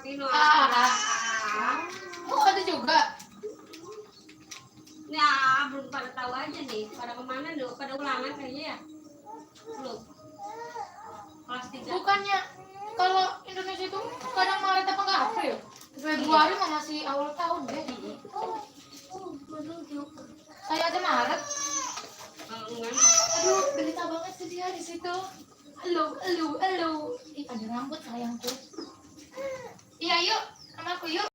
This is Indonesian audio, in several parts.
Ini Oh, ada juga. ya belum pada tahu aja nih. Pada kemana nih? Pada ulangan kayaknya ya. Belum. Kelas 3. Bukannya kalau Indonesia itu kadang Maret apa enggak April? Februari mah masih awal tahun deh. Saya aja Maret. Aduh, berita banget sih dia di situ. Halo. Ih, ada rambut sayangku. Iya, yuk. Sama aku yuk.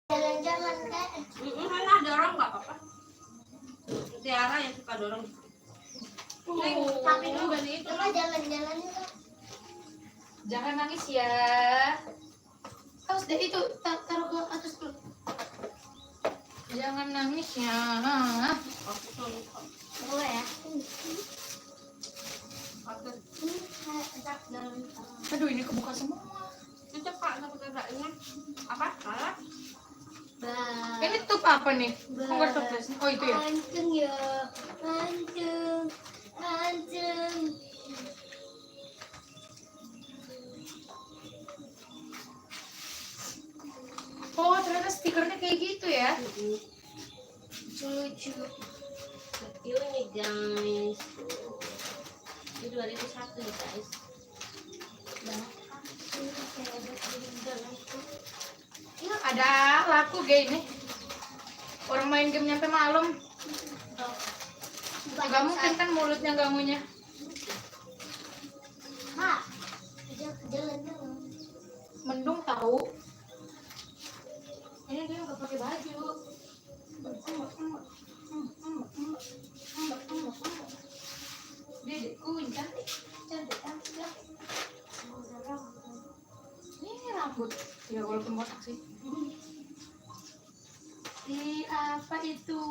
Jalan-jalan kan? Mana dorong nggak apa-apa. Tiara yang suka dorong. Tapi dulu gak itu. Coba jalan-jalan yuk. Jangan nangis ya. Harus deh itu taruh ke atas dulu. Jangan nangis ya. Aku tuh lupa. Gue ya. Aku Enak dalam. Aduh, ini kebuka semua. itu kak aku tegaknya apa? Salah? Ini tutup apa nih? Enggak tutup. Oh, itu ya. Hancur ya. Hancur. Oh, ternyata stikernya kayak gitu ya. Lucu. Kecil nih guys. Ini 2001 ya guys. Ya, ada laku game ini. Orang main game nyampe malam. Gak mungkin kan mulutnya ganggunya. Mak, jalan-jalan. Mendung tahu. Ini dia nggak pakai baju. Dedekku cantik. Ini rambut. Ya walaupun botak sih. Apa itu?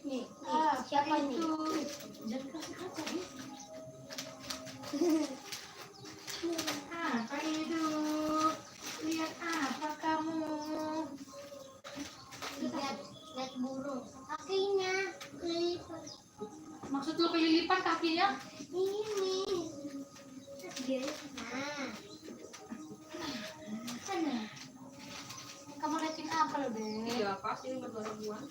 Nih, Siapa nih? itu? Jangan kasih kaca nih. Apa itu? Lihat apa kamu? Lihat burung. Kakinya kelipet. Maksud lu kelilipan kakinya? Ini. Nah. Sana. Kamu liatin apa lo, Be? Iya pasti ini berdua ribuan.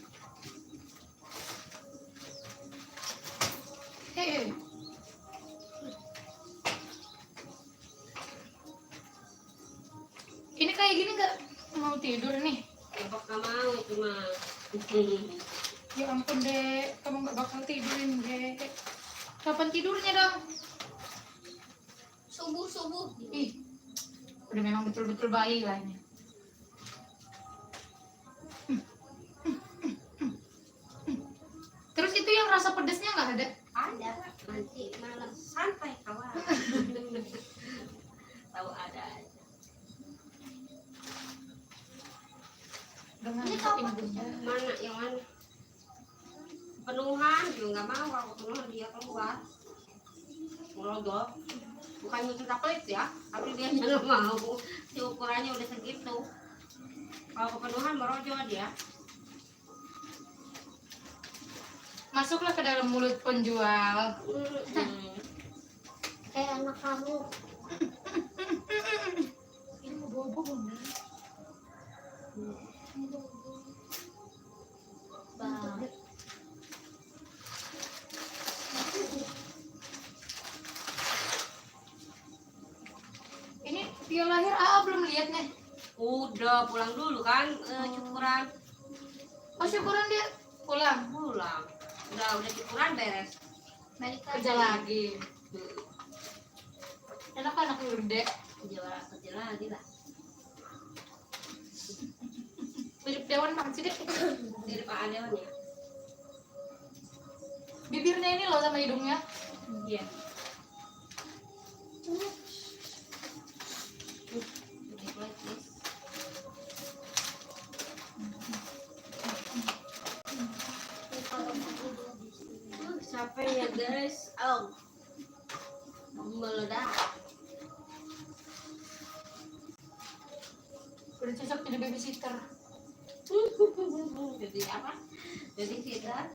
Ini kayak gini nggak mau tidur nih? Apa gak mau cuma. Ya ampun deh, kamu nggak bakal tidurin deh. Kapan tidurnya dong? Subuh. Ih, udah memang betul-betul bayi lah ini. Terus itu yang rasa pedesnya nggak ada? Ada nanti malam santai kawan. Tahu ada aja. Dengan Ini kapan? ibunya. Mana yang mana? Penuhan juga nggak mau kalau penuhan dia keluar. Ngelodok. Bukannya kita pelit ya, tapi dia nggak mau. Si ukurannya udah segitu. Kalau kepenuhan merojo dia. Masuklah ke dalam mulut penjual. Kayak anak kamu. Ini mau bobo nih. Bang. Ini dia lahir AA belum lihat nih. Udah pulang dulu kan, cukuran. Oh, syukuran dia pulang. Pulang. Udah cukuran beres. Balik Kerja lagi. Enak anak gede. Kerja lagi lah. Mirip Dewan banget sih deh. Dari Pak Adewan ya. Bibirnya ini loh sama hidungnya. Iya. Capek ya guys. Oh. Meledak. Udah cocok jadi babysitter. Jadi apa? Jadi kita